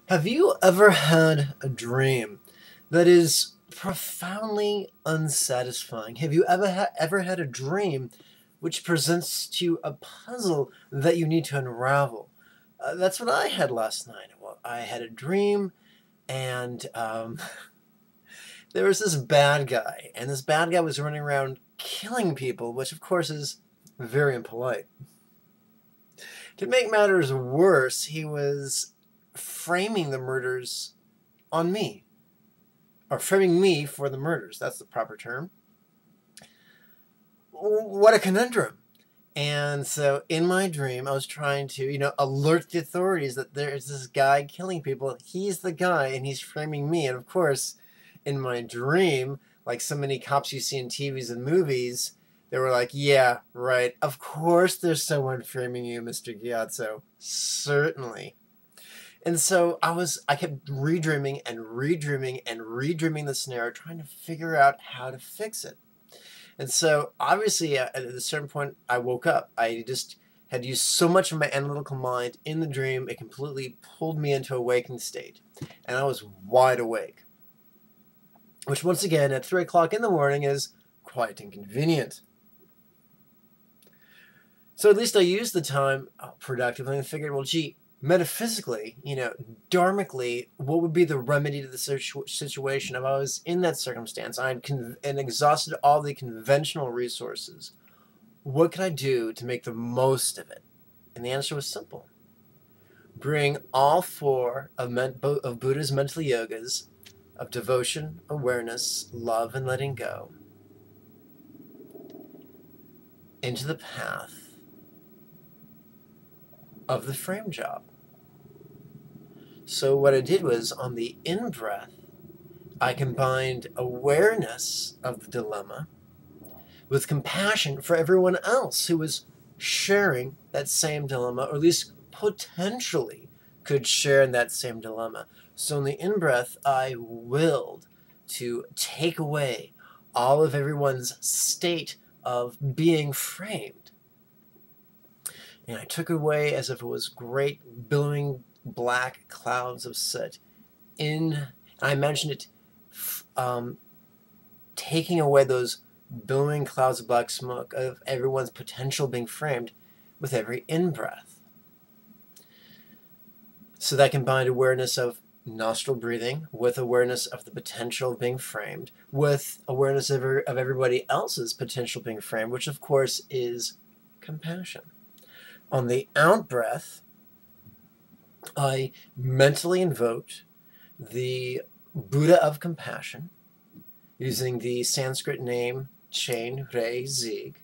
Have you ever had a dream that is profoundly unsatisfying? Have you ever had a dream which presents to you a puzzle that you need to unravel? That's what I had last night. Well, I had a dream, and there was this bad guy, and this bad guy was running around killing people, which of course is very impolite. To make matters worse, he was framing the murders on me, or framing me for the murders. That's the proper term. What a conundrum. And so in my dream, I was trying to, alert the authorities that there's this guy killing people. He's the guy, and he's framing me. And of course, in my dream, like so many cops you see in TVs and movies, they were like, yeah, right. Of course there's someone framing you, Mr. Gyatso. Certainly. And so I kept redreaming and redreaming and redreaming the scenario, trying to figure out how to fix it. And so obviously at a certain point I woke up. I just had used so much of my analytical mind in the dream, it completely pulled me into a waking state. And I was wide awake. Which once again at 3 o'clock in the morning is quite inconvenient. So at least I used the time productively and figured, well, gee, metaphysically, dharmically, what would be the remedy to the situation if I was in that circumstance? I had exhausted all the conventional resources. What could I do to make the most of it? And the answer was simple. Bring all four of Buddha's mental yogas of devotion, awareness, love, and letting go into the path of the frame job. So what I did was, on the in-breath, I combined awareness of the dilemma with compassion for everyone else who was sharing that same dilemma, or at least potentially could share in that same dilemma. So in the in-breath, I willed to take away all of everyone's state of being framed. And I took it away as if it was great billowing black clouds of soot. I mentioned it taking away those billowing clouds of black smoke of everyone's potential being framed with every in-breath. So that combined awareness of nostril breathing with awareness of the potential of being framed with awareness of everybody else's potential being framed, which of course is compassion. On the out-breath, I mentally invoked the Buddha of compassion using the Sanskrit name Chain Re Zig,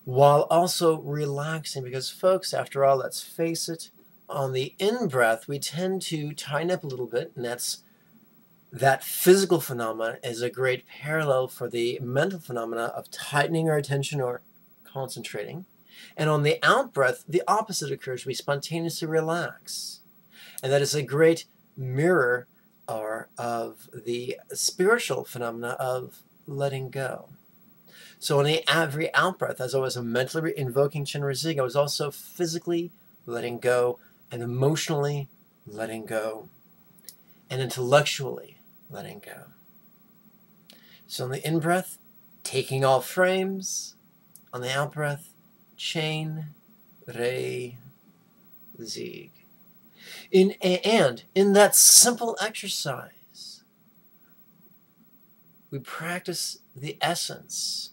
while also relaxing, because folks, after all, let's face it, on the in-breath we tend to tighten up a little bit, and that physical phenomena is a great parallel for the mental phenomena of tightening our attention or concentrating. And on the out-breath, the opposite occurs. We spontaneously relax. And that is a great mirror of the spiritual phenomena of letting go. So on every out-breath, as I was mentally invoking Chenrezig, Zig, I was also physically letting go and emotionally letting go and intellectually letting go. So on the in-breath, taking all frames. On the out-breath, Chain Re Zig. And in that simple exercise, we practice the essence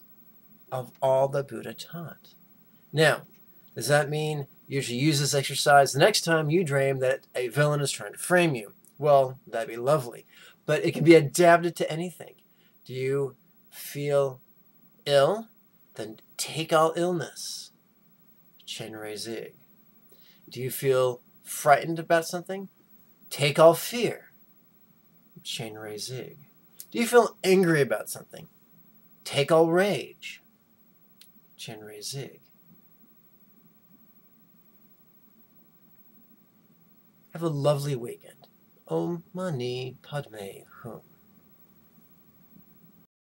of all that Buddha taught. Now, does that mean you should use this exercise the next time you dream that a villain is trying to frame you? Well, that'd be lovely. But it can be adapted to anything. Do you feel ill? Then take all illness. Chenrezig Zig. Do you feel frightened about something? Take all fear. Chenrezig Zig. Do you feel angry about something? Take all rage. Chenrezig Zig. Have a lovely weekend. Om Mani Padme Hum.